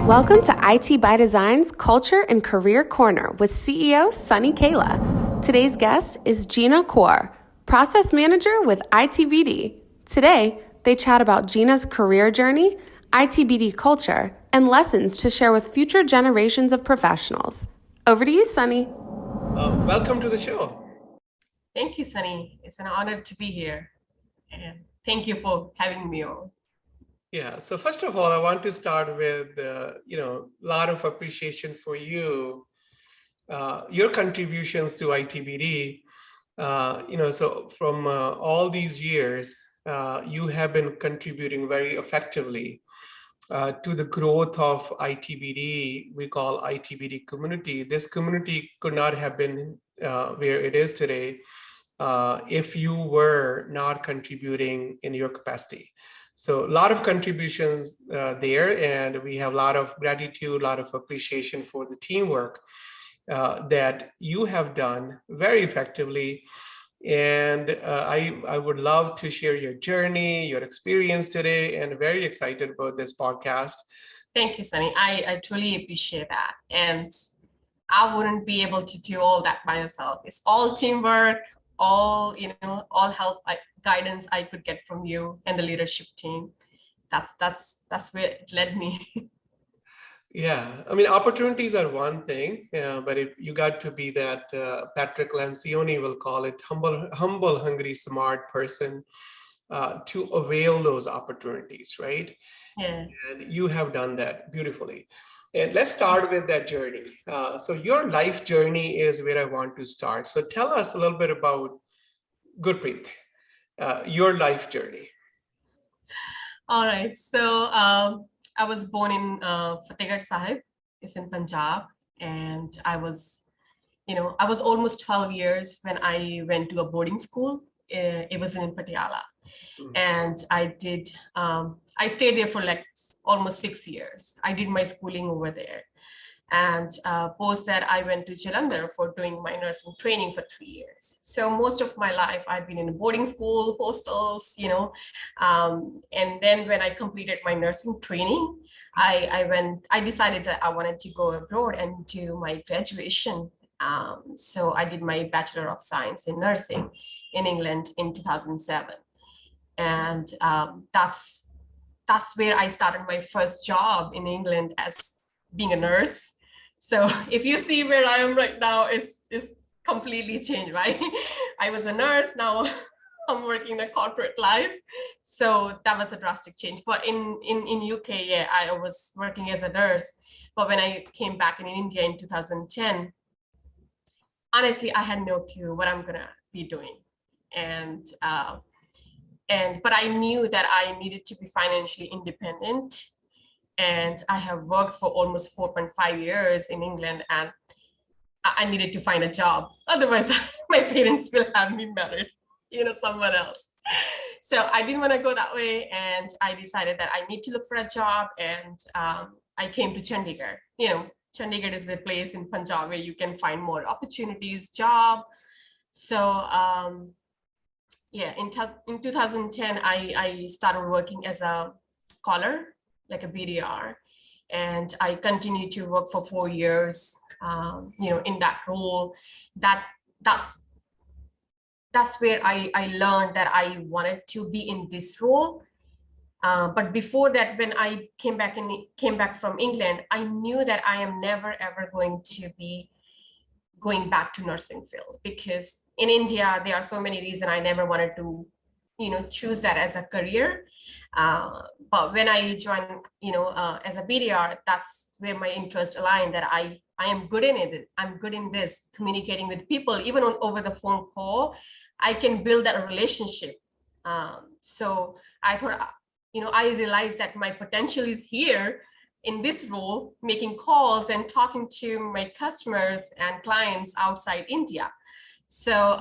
Welcome to IT by Design's Culture and Career Corner with CEO Sunny Kayla. Today's guest is Gina Kaur, Process Manager with ITBD. Today, they chat about Gina's career journey, ITBD culture, and lessons to share with future generations of professionals. Over to you, Sunny. Welcome to the show. Thank you, Sunny. It's an honor to be here. And thank you for having me on. Yeah, so first of all, I want to start with, a lot of appreciation for you, your contributions to ITBD. So from all these years, you have been contributing very effectively to the growth of ITBD. We call ITBD community. This community could not have been where it is today if you were not contributing in your capacity. So a lot of contributions there, and we have a lot of gratitude, a lot of appreciation for the teamwork that you have done very effectively. And I would love to share your journey, your experience today, and very excited about this podcast. Thank you, Sunny. I truly appreciate that. And I wouldn't be able to do all that by myself. It's all teamwork, all help, guidance I could get from you and the leadership team. That's where it led me. Yeah, I mean, opportunities are one thing, but if you got to be that Patrick Lencioni will call it humble, hungry, smart person to avail those opportunities, right? Yeah. And you have done that beautifully. And let's start with that journey. So your life journey is where I want to start. So tell us a little bit about Gurpreet, your life journey. All right. So I was born in Fatehgarh Sahib. It's in Punjab. And I was almost 12 years when I went to a boarding school. It was in Patiala. And I stayed there for like almost 6 years. I did my schooling over there. And post that, I went to Jalandhar for doing my nursing training for 3 years. So most of my life, I've been in a boarding school, hostels, and then when I completed my nursing training, I decided that I wanted to go abroad and do my graduation. So I did my Bachelor of Science in Nursing in England in 2007. And that's where I started my first job in England as being a nurse. So if you see where I am right now, it's completely changed, right? I was a nurse, now I'm working the corporate life. So that was a drastic change. But in UK, yeah, I was working as a nurse. But when I came back in India in 2010, honestly, I had no clue what I'm gonna be doing. But I knew that I needed to be financially independent. And I have worked for almost 4.5 years in England, and I needed to find a job. Otherwise, my parents will have me married, someone else. So I didn't want to go that way. And I decided that I need to look for a job. And I came to Chandigarh. Chandigarh is the place in Punjab where you can find more opportunities, job. So in 2010, I started working as a caller, like a BDR, and I continued to work for 4 years, in that role. That's where I learned that I wanted to be in this role. But before that, when I came back from England, I knew that I am never ever going to be going back to nursing field, because in India there are so many reasons I never wanted to choose that as a career. But when I joined as a BDR, that's where my interest aligned, that I am good in it. I'm good in this, communicating with people, even over the phone call. I can build that relationship. So I thought, I realized that my potential is here in this role, making calls and talking to my customers and clients outside India. So,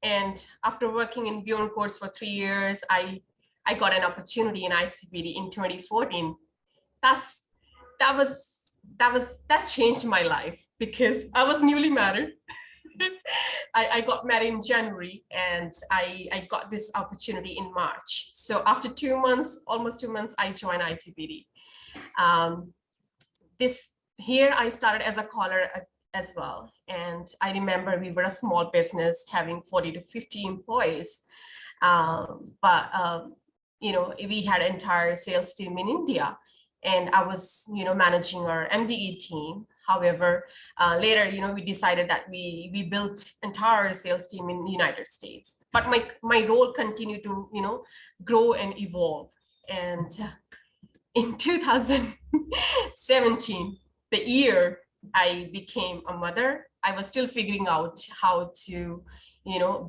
and after working in Beyond Course for 3 years, I got an opportunity in ITBD in 2014. That changed my life, because I was newly married. I got married in January, and I got this opportunity in March. So after almost 2 months, I joined ITBD. here I started as a caller as well. And I remember we were a small business having 40 to 50 employees. But we had an entire sales team in India, and I was, managing our MDE team. However, later, we decided that we built entire sales team in the United States. But my role continued to, grow and evolve. And in 2017, the year I became a mother, I was still figuring out how to,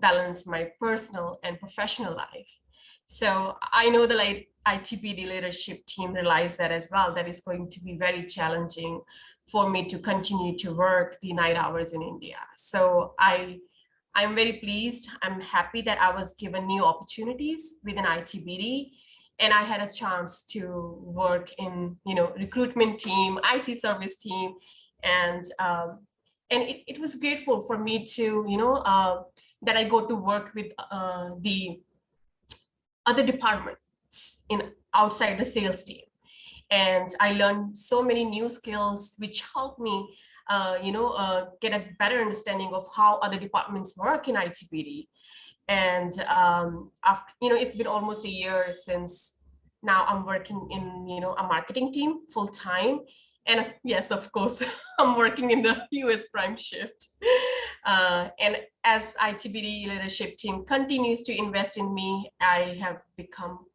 balance my personal and professional life. So I know the ITBD leadership team realized that as well, that it's going to be very challenging for me to continue to work the night hours in India. So I'm very pleased. I'm happy that I was given new opportunities within ITBD, and I had a chance to work in, recruitment team, IT service team, and it was grateful for me to, that I go to work with the other departments outside the sales team. And I learned so many new skills, which helped me, get a better understanding of how other departments work in ITBD. And after, it's been almost a year since now I'm working in, a marketing team full time. And yes, of course, I'm working in the US prime shift. And as ITBD leadership team continues to invest in me, I have become,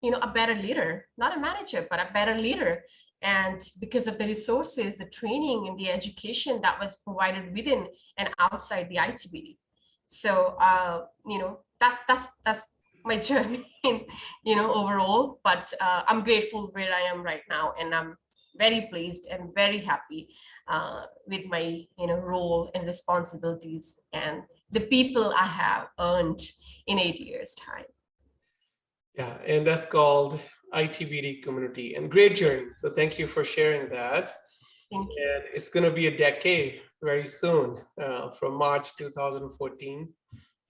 a better leader, not a manager, but a better leader. And because of the resources, the training and the education that was provided within and outside the ITBD. So, that's my journey, overall. But I'm grateful where I am right now, and I'm very pleased and very happy with my, role and responsibilities and the people I have earned in 8 years' time. Yeah, and that's called ITBD community, and great journey. So thank you for sharing that. Thank you. And it's going to be a decade very soon, from March 2014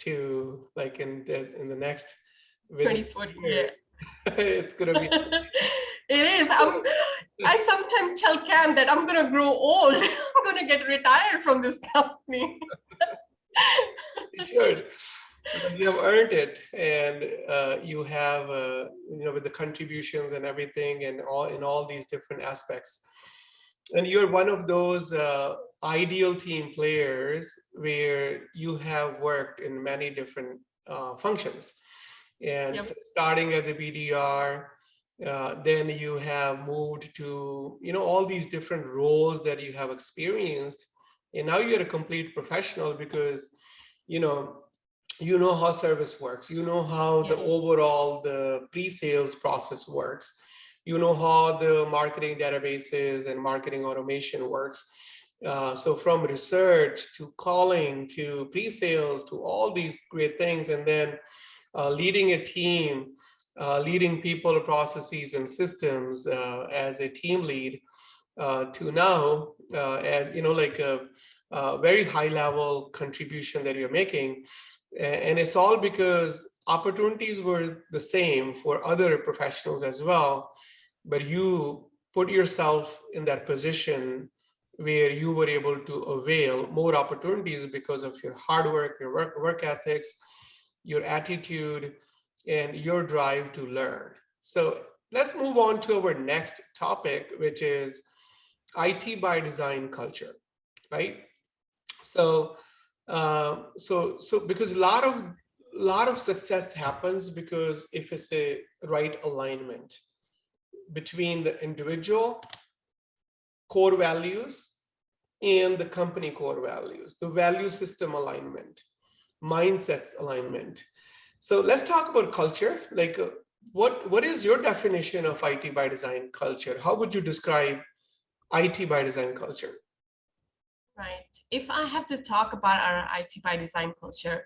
to like in the next 2040. Yeah. It's going to be. It is. I sometimes tell Cam that I'm going to grow old. I'm going to get retired from this company. You should. Because you have earned it, and you have, with the contributions and everything, and all these different aspects. And you're one of those ideal team players where you have worked in many different functions. And Yep. so starting as a BDR, then you have moved to, all these different roles that you have experienced. And now you're a complete professional because, you know how service works. You know how the overall the pre-sales process works. You know how the marketing databases and marketing automation works. So from research to calling to pre-sales to all these great things, and then leading a team, leading people, processes, and systems as a team lead, to now, and like a very high level contribution that you're making. And it's all because opportunities were the same for other professionals as well, but you put yourself in that position where you were able to avail more opportunities because of your hard work, your work ethics, your attitude, and your drive to learn. So let's move on to our next topic, which is IT by design culture, right? So because a lot of success happens because if it's a right alignment between the individual core values and the company core values, the value system alignment, mindsets alignment. So let's talk about culture. Like, what is your definition of IT by design culture? How would you describe IT by design culture? Right. If I have to talk about our IT by design culture,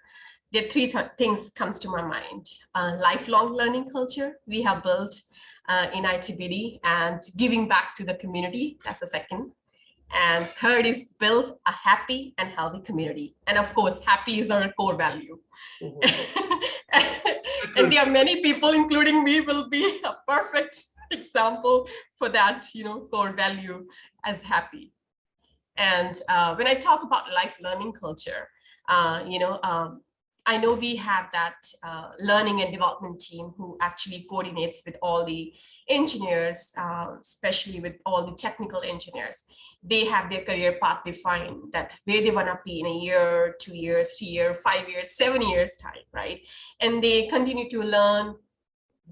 there are three things comes to my mind. Lifelong learning culture we have built in ITBD, and giving back to the community. That's the second. And third is build a happy and healthy community. And of course, happy is our core value. Mm-hmm. And there are many people, including me, will be a perfect, example for that, core value as happy. And when I talk about life learning culture, I know we have that learning and development team who actually coordinates with all the engineers, especially with all the technical engineers. They have their career path defined, that where they want to be in a year, 2 years, 3 years, 5 years, 7 years time, right? And they continue to learn,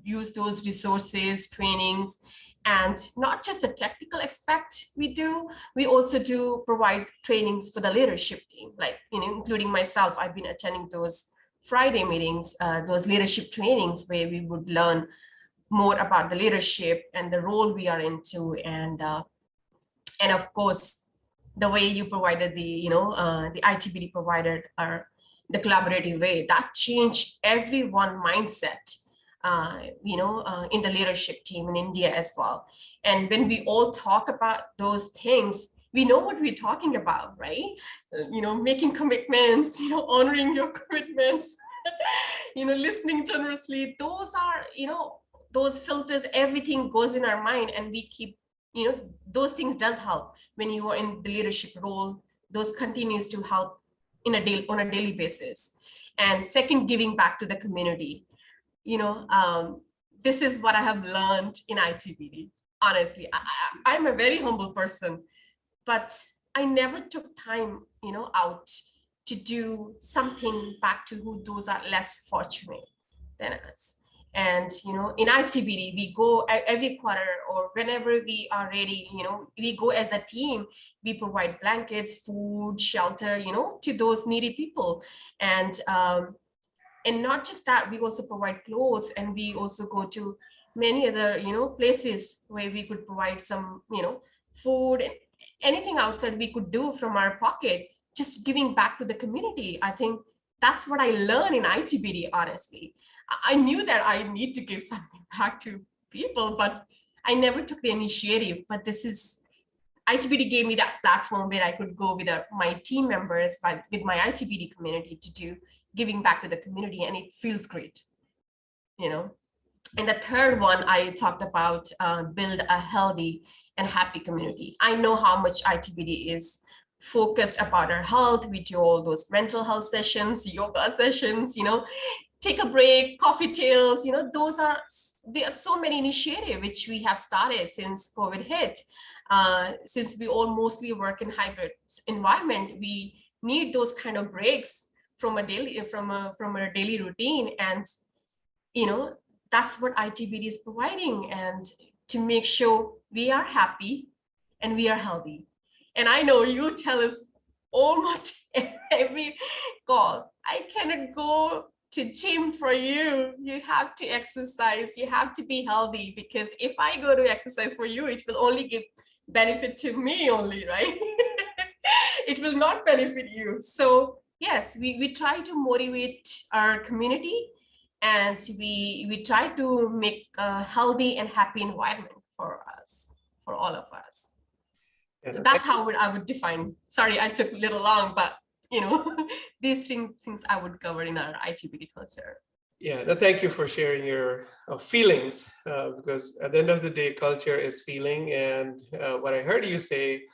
use those resources, trainings, and not just the technical aspect we also do provide trainings for the leadership team, like, including myself. I've been attending those Friday meetings, those leadership trainings where we would learn more about the leadership and the role we are into. And of course, the way you provided the ITBD provided the collaborative way, that changed everyone mindset, in the leadership team in India as well. And when we all talk about those things, we know what we're talking about, right? Making commitments, honoring your commitments, listening generously. Those are, those filters, everything goes in our mind, and we keep, those things does help when you are in the leadership role. Those continues to help on a daily basis. And second, giving back to the community. This is what I have learned in ITBD. Honestly, I'm a very humble person, but I never took time, out to do something back to who those are less fortunate than us. And, in ITBD, we go every quarter or whenever we are ready, we go as a team, we provide blankets, food, shelter, to those needy people. And not just that, we also provide clothes, and we also go to many other, places where we could provide some, food and anything outside we could do from our pocket, just giving back to the community. I think that's what I learned in ITBD, honestly. I knew that I need to give something back to people, but I never took the initiative. But ITBD gave me that platform where I could go with my team members, with my ITBD community, to do giving back to the community, and it feels great, And the third one I talked about, build a healthy and happy community. I know how much ITBD is focused about our health. We do all those mental health sessions, yoga sessions, take a break, coffee tales, there are so many initiatives which we have started since COVID hit. Since we all mostly work in hybrid environment, we need those kind of breaks from a daily routine. And that's what ITBD is providing, and to make sure we are happy and we are healthy. And I know you tell us almost every call, I cannot go to gym for you. You have to exercise, you have to be healthy, because if I go to exercise for you, it will only give benefit to me only, right? It will not benefit you. So yes, we try to motivate our community, and we try to make a healthy and happy environment for us, for all of us. Yeah, so that's how I would define. Sorry, I took a little long, but these things I would cover in our ITBD culture. Yeah, no, thank you for sharing your feelings, because at the end of the day, culture is feeling. And what I heard you say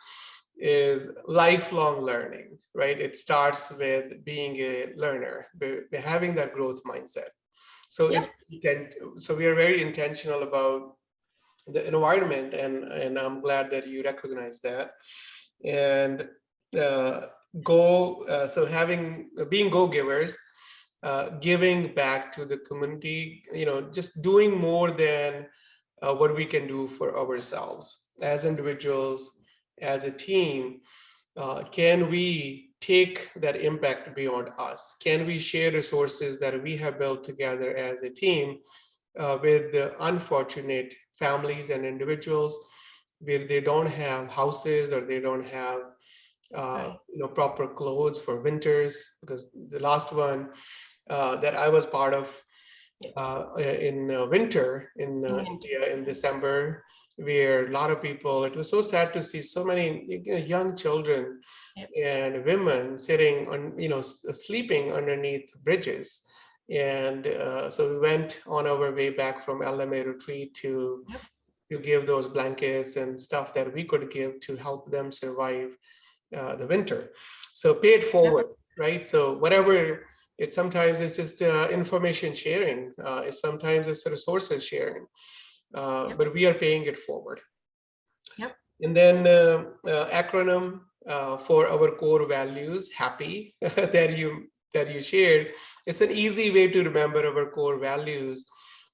is lifelong learning, right? It starts with being a learner, having that growth mindset. So yep. So we are very intentional about the environment, and I'm glad that you recognize that. And being go-givers, giving back to the community, just doing more than what we can do for ourselves as individuals, as a team. Can we take that impact beyond us? Can we share resources that we have built together as a team with the unfortunate families and individuals where they don't have houses, or they don't have proper clothes for winters? Because the last one that I was part of in winter in India in December, where a lot of people, it was so sad to see so many young children yep. and women sitting on, sleeping underneath bridges. And so we went on our way back from LMA retreat to yep. to give those blankets and stuff that we could give to help them survive the winter. So pay it forward, right? So whatever, sometimes it's just information sharing. Sometimes it's resources sharing, but we are paying it forward. Yep. And then acronym for our core values, happy, that you shared. It's an easy way to remember our core values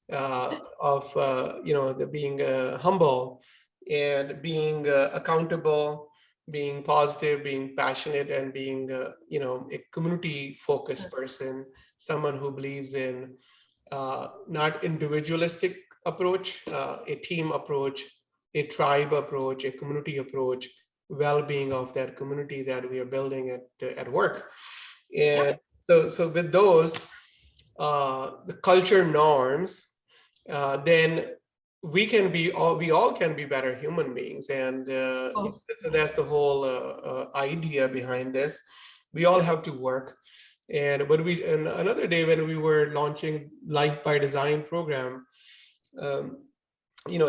of the being humble and being accountable, being positive, being passionate, and being a community focused person, someone who believes in not individualistic approach, a team approach, a tribe approach, a community approach, well-being of that community that we are building at work. And so with those the culture norms, then we all can be better human beings. And so that's the whole idea behind this. We all have to work. And another day when we were launching Life by Design program,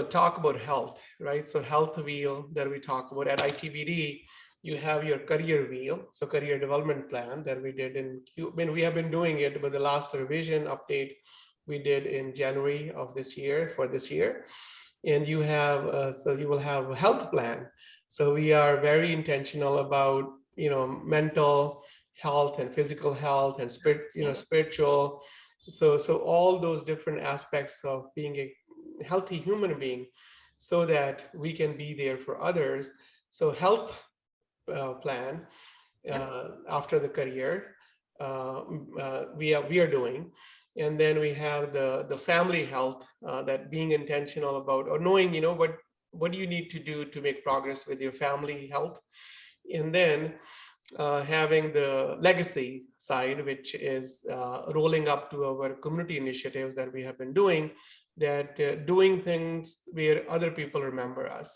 talk about health, right? So health wheel that we talk about at ITBD, you have your career wheel, so career development plan that we did we have been doing it, but the last revision update we did in January of this year for this year. And you will have a health plan. So we are very intentional about, mental health and physical health and spiritual. So all those different aspects of being a healthy human being so that we can be there for others. So health plan after the career we are doing. And then we have the family health, that being intentional about, or knowing, what do you need to do to make progress with your family health. And then having the legacy side, which is rolling up to our community initiatives that we have been doing, that doing things where other people remember us,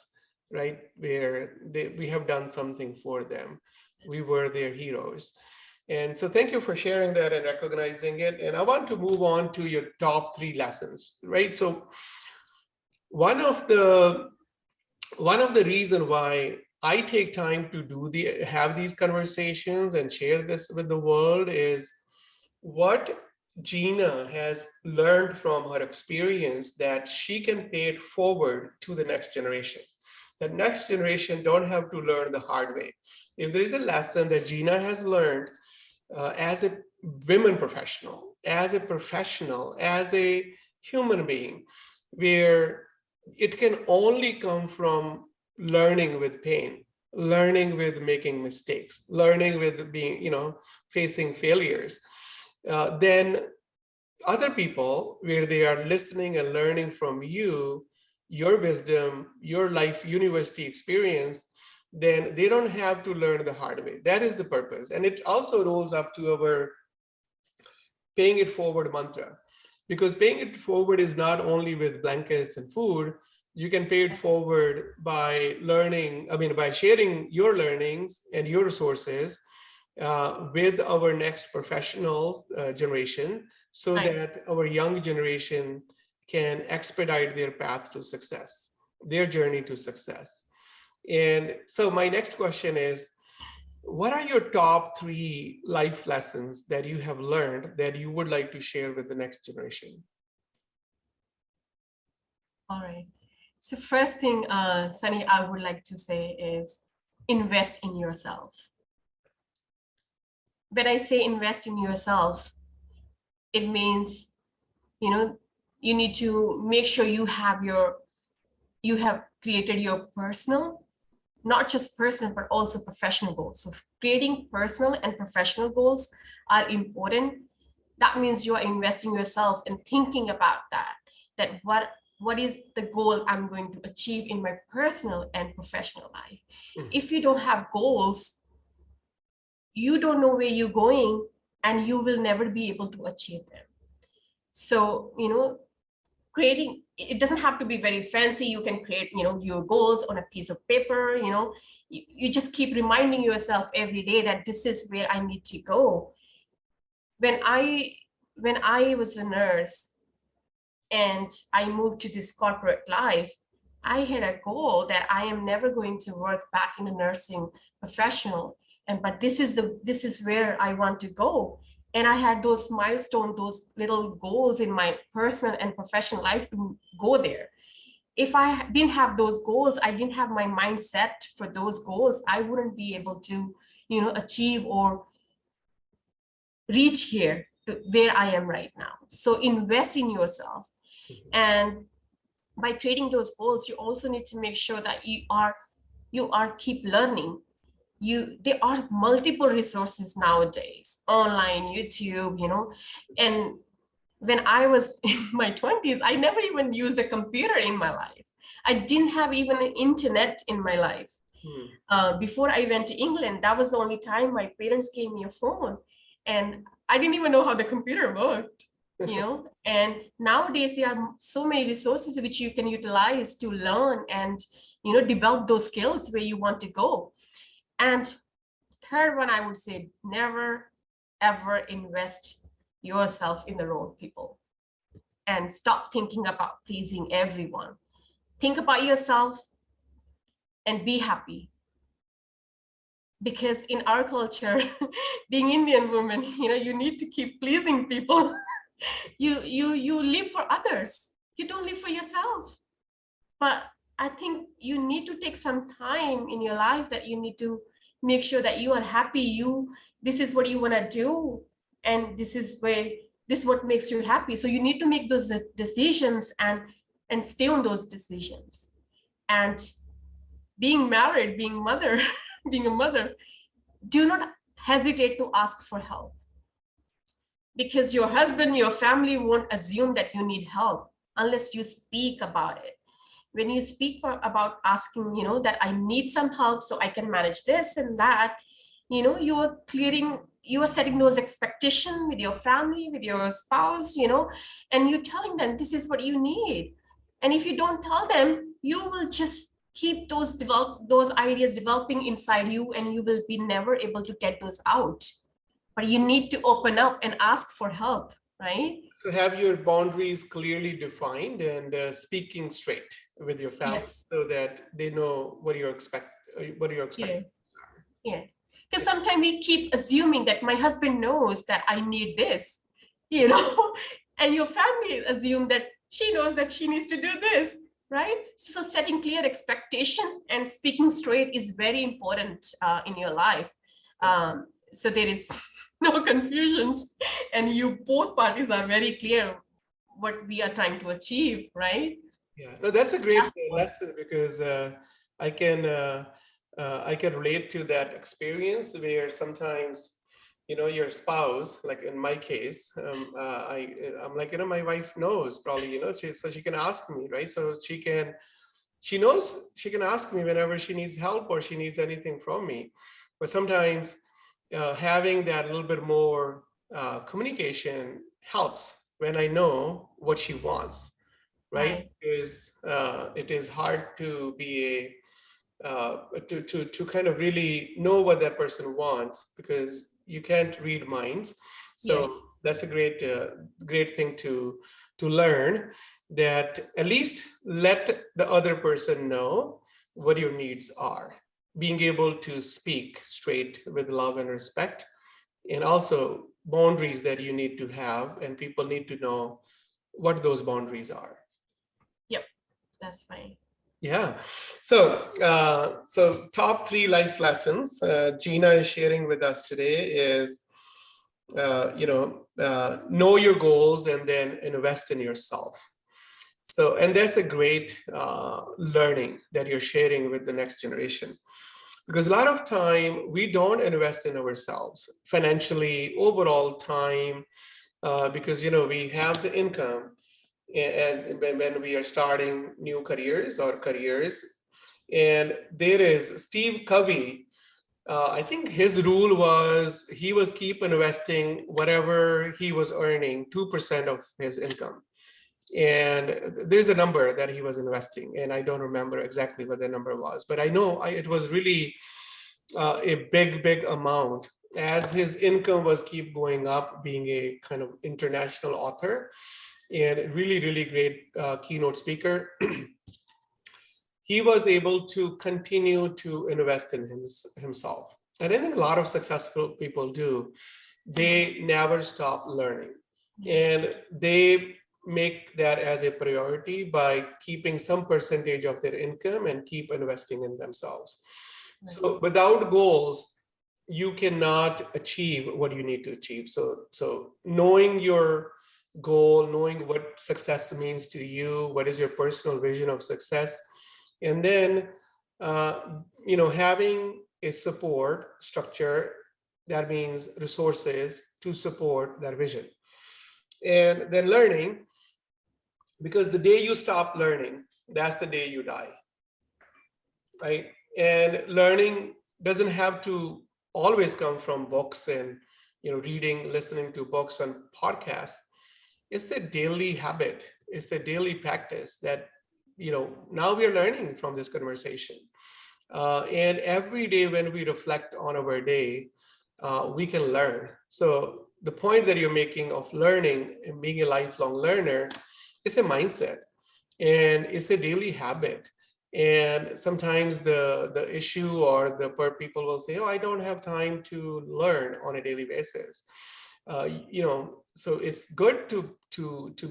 right? Where we have done something for them. We were their heroes. And so thank you for sharing that and recognizing it. And I want to move on to your top 3 lessons, right? So one of the reason why I take time to have these conversations and share this with the world is what Gina has learned from her experience, that she can pay it forward to the next generation. The next generation don't have to learn the hard way. If there is a lesson that Gina has learned as a women professional, as a human being, where it can only come from learning with pain, learning with making mistakes, learning with being, facing failures, then other people, where they are listening and learning from you, your wisdom, your life university experience, then they don't have to learn the hard way. That is the purpose. And it also rolls up to our paying it forward mantra, because paying it forward is not only with blankets and food. You can pay it forward by by sharing your learnings and your resources with our next professionals generation, so that our young generation can expedite their path to success, their journey to success. And so my next question is, what are your top 3 life lessons that you have learned that you would like to share with the next generation? All right. So first thing, Sunny, I would like to say is invest in yourself. When I say invest in yourself, it means, you need to make sure you have created your personal, not just personal, but also professional goals. So creating personal and professional goals are important. That means you are investing yourself and thinking about that what is the goal I'm going to achieve in my personal and professional life. If you don't have goals, you don't know where you're going, and you will never be able to achieve them. So, creating, it doesn't have to be very fancy. You can create, your goals on a piece of paper. You just keep reminding yourself every day that this is where I need to go. When I was a nurse and I moved to this corporate life, I had a goal that I am never going to work back in a nursing professional, but this is where I want to go. And I had those milestones, those little goals in my personal and professional life to go there. If I didn't have those goals, I didn't have my mindset for those goals, I wouldn't be able to, achieve or reach here to where I am right now. So invest in yourself. And by creating those goals, you also need to make sure that you are keep learning. There are multiple resources nowadays, online, YouTube, and when I was in my 20s, I never even used a computer in my life. I didn't have even an internet in my life. Before I went to England, that was the only time my parents gave me a phone. And I didn't even know how the computer worked, And nowadays, there are so many resources which you can utilize to learn and, develop those skills where you want to go. And third one, I would say, never, ever invest yourself in the wrong people, and stop thinking about pleasing everyone. Think about yourself and be happy. Because in our culture, being Indian woman, you need to keep pleasing people. You live for others. You don't live for yourself. But I think you need to take some time in your life that you need to make sure that you are happy. This is what you want to do, and this is what makes you happy. So you need to make those decisions and stay on those decisions. And being married, being a mother, do not hesitate to ask for help, because your husband, your family won't assume that you need help unless you speak about it. When you speak about asking, that I need some help so I can manage this and that, you are setting those expectations with your family, with your spouse, and you're telling them this is what you need. And if you don't tell them, you will just keep those ideas developing inside you, and you will be never able to get those out. But you need to open up and ask for help, right? So have your boundaries clearly defined and speaking straight with your family, Yes. so that they know what you're expecting. Yes. Because sometimes we keep assuming that my husband knows that I need this, and your family assume that she knows that she needs to do this, right? So setting clear expectations and speaking straight is very important in your life. So there is no confusions, and both parties are very clear what we are trying to achieve, right? Yeah, no, that's a great lesson, because I can relate to that experience where sometimes, your spouse, like in my case, I'm like, my wife knows probably, so she can ask me, right? So she knows she can ask me whenever she needs help or she needs anything from me. But sometimes having that little bit more communication helps when I know what she wants, right? Because it is hard to be to kind of really know what that person wants, because you can't read minds. So Yes. that's a great thing to learn, that at least let the other person know what your needs are, being able to speak straight with love and respect, and also boundaries that you need to have, and people need to know what those boundaries are. Yep, that's fine. Yeah. So top 3 life lessons Gina is sharing with us today is, know your goals and then invest in yourself. So, and that's a great learning that you're sharing with the next generation, because a lot of time we don't invest in ourselves financially, overall time, because, we have the income, and when we are starting new careers. And there is Steve Covey, I think his rule was he was keep investing whatever he was earning, 2% of his income. And there's a number that he was investing, and I don't remember exactly what the number was, but I know it was really a big amount, as his income was keep going up, being a kind of international author and really great keynote speaker. he was able to continue to invest in himself. And I think a lot of successful people do. They never stop learning. And they make that as a priority by keeping some percentage of their income and keep investing in themselves. So without goals, you cannot achieve what you need to achieve. So knowing your goal, knowing what success means to you, what is your personal vision of success, and then having a support structure, that means resources to support that vision. And then learning, because the day you stop learning, that's the day you die, right? And learning doesn't have to always come from books and reading, listening to books and podcasts. It's a daily habit. It's a daily practice that now we are learning from this conversation. And every day when we reflect on our day, we can learn. So the point that you're making of learning and being a lifelong learner is a mindset, and it's a daily habit. And sometimes the issue or the people will say, oh, I don't have time to learn on a daily basis. So it's good to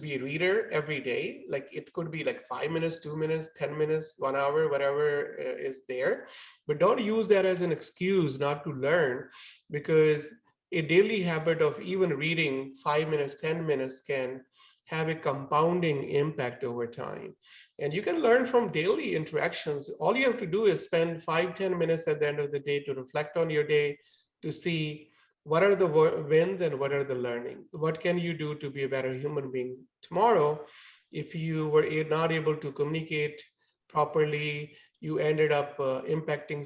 be a reader every day. Like it could be like 5 minutes, 2 minutes, 10 minutes, 1 hour, whatever is there. But don't use that as an excuse not to learn, because a daily habit of even reading 5 minutes, 10 minutes can have a compounding impact over time. And you can learn from daily interactions. All you have to do is spend 5-10 minutes at the end of the day to reflect on your day, to see what are the wins and what are the learning. What can you do to be a better human being tomorrow? If you were not able to communicate properly, you ended up impacting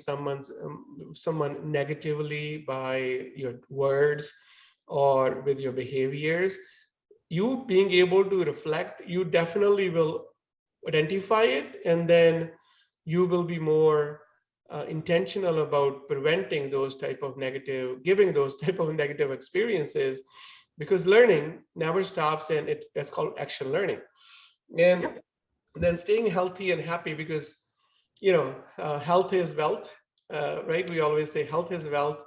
someone negatively by your words or with your behaviors. You being able to reflect, you definitely will identify it, and then you will be more intentional about preventing those type of giving those type of negative experiences, because learning never stops, and that's called action learning. And then staying healthy and happy, because health is wealth, right? We always say health is wealth,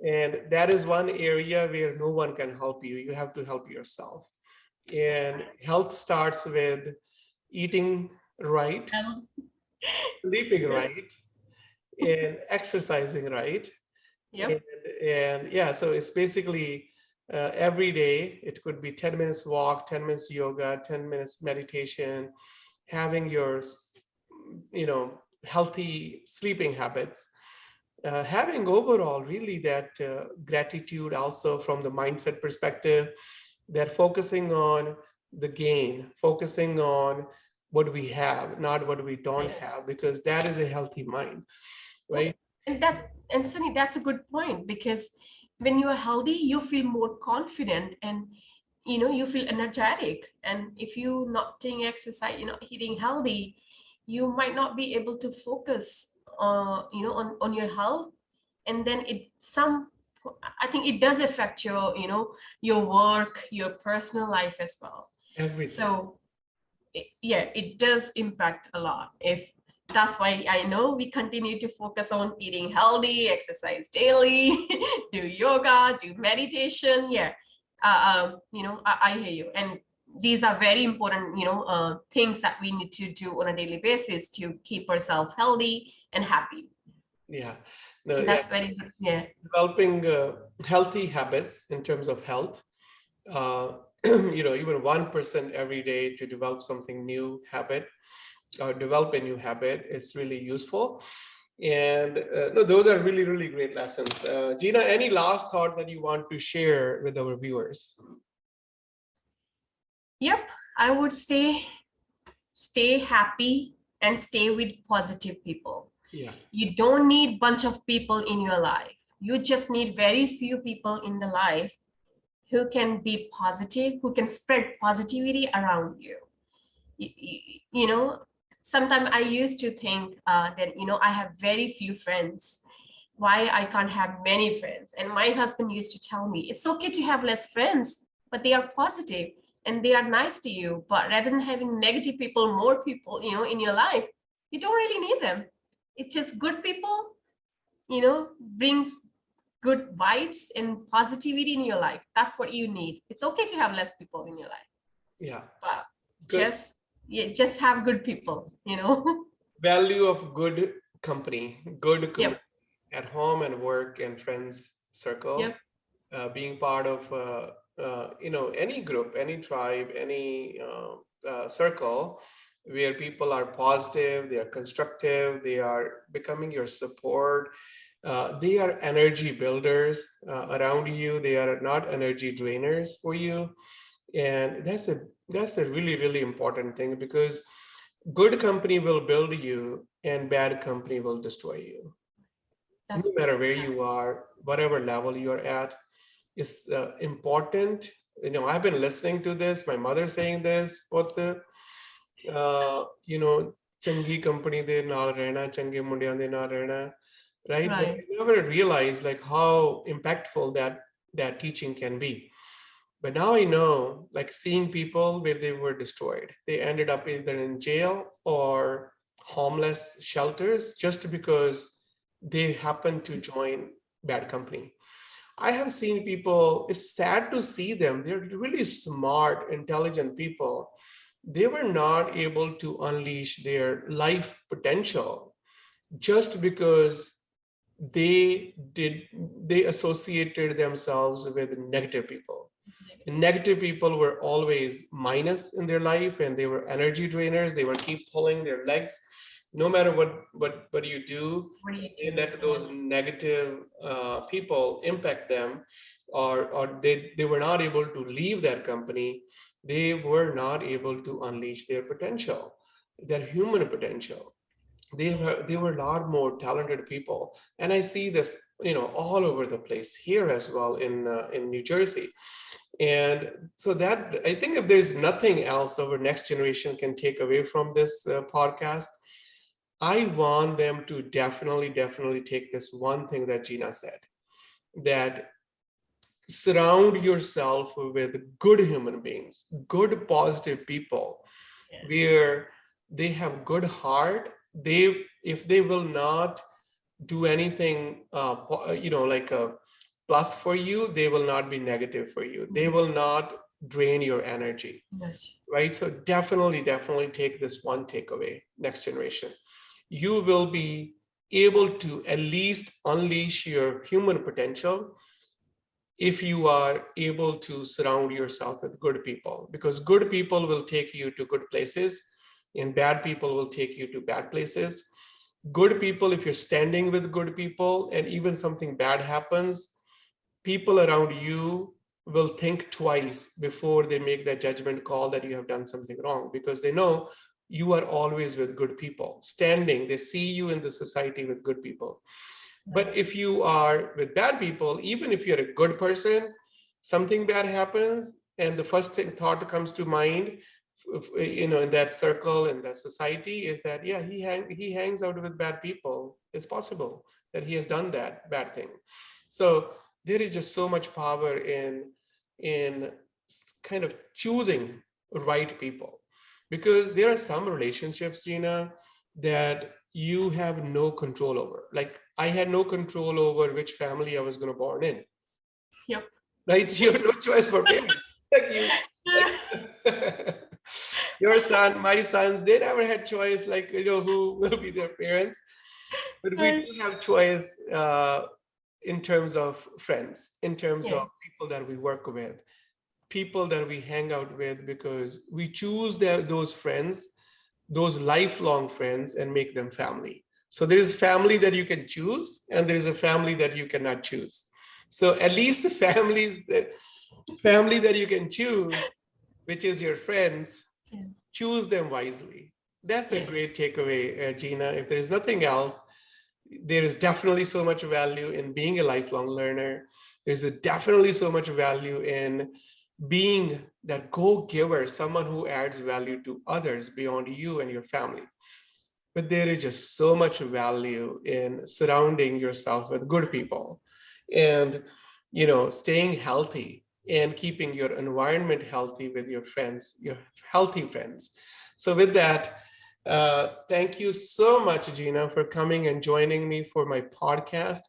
and that is one area where no one can help you. You have to help yourself. And health starts with eating right, sleeping right, and exercising right. And yeah, so it's basically every day. It could be 10 minutes walk, 10 minutes yoga, 10 minutes meditation, having your healthy sleeping habits, having overall really that gratitude also from the mindset perspective, that focusing on the gain, focusing on what we have, not what we don't have, because that is a healthy mind, right? And Sunny, that's a good point, because when you are healthy, you feel more confident, and you feel energetic. And if you're not taking exercise, eating healthy, you might not be able to focus on your health. And then I think it does affect your your work, your personal life as well. Everything. So it does impact a lot. If that's why I know we continue to focus on eating healthy, exercise daily, do yoga, do meditation. I hear you. And these are very important, things that we need to do on a daily basis to keep ourselves healthy and happy. Yeah, that's very good. Yeah, developing healthy habits in terms of health. Even 1% every day to develop something new habit, or develop a new habit, is really useful. And those are really, really great lessons. Gina, any last thought that you want to share with our viewers? Yep, I would say stay happy and stay with positive people. Yeah. You don't need a bunch of people in your life. You just need very few people in the life who can be positive, who can spread positivity around you. Sometimes I used to think that, I have very few friends. Why I can't have many friends? And my husband used to tell me, it's okay to have less friends, but they are positive and they are nice to you. But rather than having negative people, more people, in your life, You don't really need them. It's just good people, brings good vibes and positivity in your life. That's what you need. It's okay to have less people in your life, Yeah. but Good. just have good people, Value of good company, good Yep. at home and work and friends circle, Yep. being part of any group, any tribe, any circle where people are positive, they are constructive, they are becoming your support. They are energy builders around you. They are not energy drainers for you, and that's a really really important thing, because good company will build you and bad company will destroy you. That's No matter where you are, whatever level you are at, is important. I've been listening to this, my mother saying this, what the ਚੰਗੀ company ਦੇ ਨਾਲ ਰਹਿਣਾ, ਚੰਗੇ ਮੁੰਡਿਆਂ ਦੇ ਨਾਲ ਰਹਿਣਾ, right? But right. I never realized like how impactful that teaching can be. But now I know, like seeing people where they were destroyed, they ended up either in jail or homeless shelters just because they happened to join bad company. I have seen people, it's sad to see them. They're really smart, intelligent people. They were not able to unleash their life potential just because they associated themselves with negative people. And negative people were always minus in their life, and they were energy drainers. They would keep pulling their legs no matter what you do. They let those negative people impact them, or they were not able to leave that company. They were not able to unleash their potential, their human potential. They were a lot more talented people, and I see this all over the place here as well in New Jersey. And so that, I think, if there's nothing else our next generation can take away from this podcast, I want them to definitely take this one thing that Gina said, that surround yourself with good human beings, good positive people, where they have good heart. If they will not do anything like a plus for you, they will not be negative for you. They will not drain your energy, right? So definitely take this one takeaway, next generation. You will be able to at least unleash your human potential if you are able to surround yourself with good people, because good people will take you to good places and bad people will take you to bad places. Good people, if you're standing with good people and even something bad happens, people around you will think twice before they make that judgment call that you have done something wrong, because they know you are always with good people standing. They see you in the society with good people. But if you are with bad people, even if you're a good person, something bad happens, and the first thought that comes to mind, in that circle, in that society, is that, yeah, he hangs out with bad people. It's possible that he has done that bad thing. So there is just so much power in kind of choosing right people, because there are some relationships, Gina, that you have no control over. Like I had no control over which family I was going to born in. Yep. Right? You have no choice for parents. Like your son, my sons, they never had choice, like, who will be their parents. But we do have choice in terms of friends, in terms of people that we work with, people that we hang out with, because we choose those friends, those lifelong friends, and make them family. So there is family that you can choose, and there is a family that you cannot choose. So at least the family that you can choose, which is your friends, choose them wisely. That's a great takeaway, Gina. If there's nothing else, there is definitely so much value in being a lifelong learner. There's definitely so much value in being that go-giver, someone who adds value to others beyond you and your family. But there is just so much value in surrounding yourself with good people, and staying healthy and keeping your environment healthy with your friends, your healthy friends. So with that, Thank you so much, Gina, for coming and joining me for my podcast.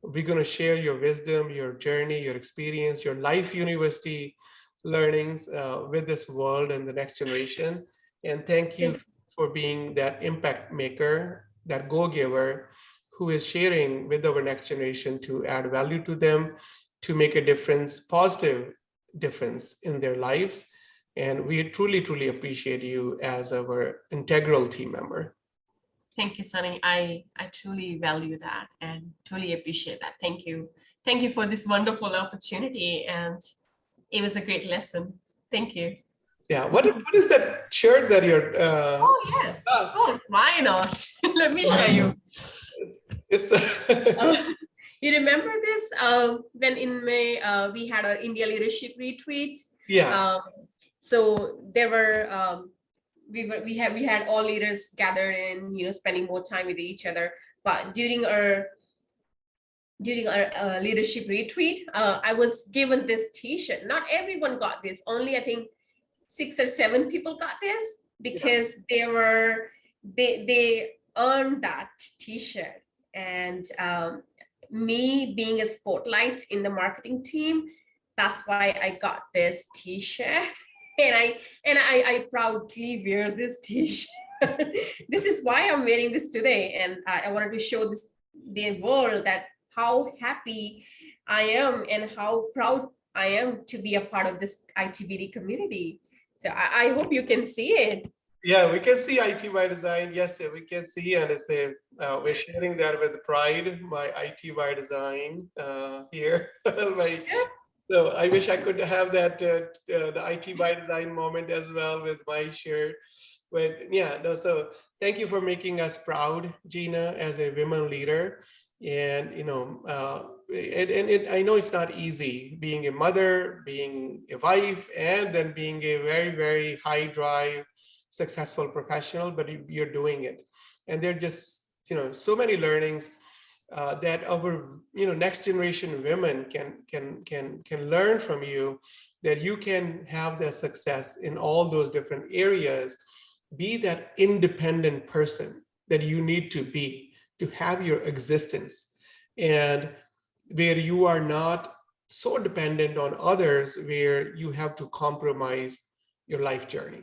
We're going to share your wisdom, your journey, your experience, your life university learnings with this world and the next generation. And thank you for being that impact maker, that go-giver who is sharing with our next generation to add value to them, to make a difference, positive difference in their lives. And we truly, truly appreciate you as our integral team member. Thank you, Sunny. I truly value that and truly appreciate that. Thank you. Thank you for this wonderful opportunity. And it was a great lesson. Thank you. Yeah. What is that shirt that you're? Oh, yes, of course. Why not? Let me show you. It's you remember this when in May we had an India leadership retreat? Yeah. So there were we had all leaders gathered and spending more time with each other. But during our leadership retreat, I was given this T-shirt. Not everyone got this. Only I think 6 or 7 people got this because they earned that T-shirt. And me being a spotlight in the marketing team, that's why I got this T-shirt. And I proudly wear this T-shirt. This is why I'm wearing this today. And I wanted to show the world that how happy I am and how proud I am to be a part of this ITBD community. So I hope you can see it. Yeah, we can see IT by design. Yes, we can see, and it's we're sharing that with pride. My IT by design here. So I wish I could have that the IT by design moment as well with my shirt. But yeah, no, so thank you for making us proud, Gina, as a women leader. And I know it's not easy being a mother, being a wife, and then being a very, very high drive, successful professional, but you're doing it. And there are just so many learnings that our next generation women can learn from you, that you can have the success in all those different areas. Be that independent person that you need to be to have your existence, and where you are not so dependent on others, where you have to compromise your life journey.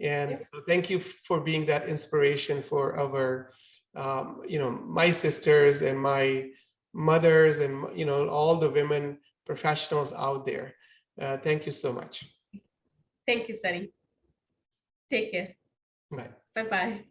And so thank you for being that inspiration for our my sisters and my mothers and all the women professionals out there. Thank you so much. Thank you, Sunny. Take care. Bye. Bye-bye.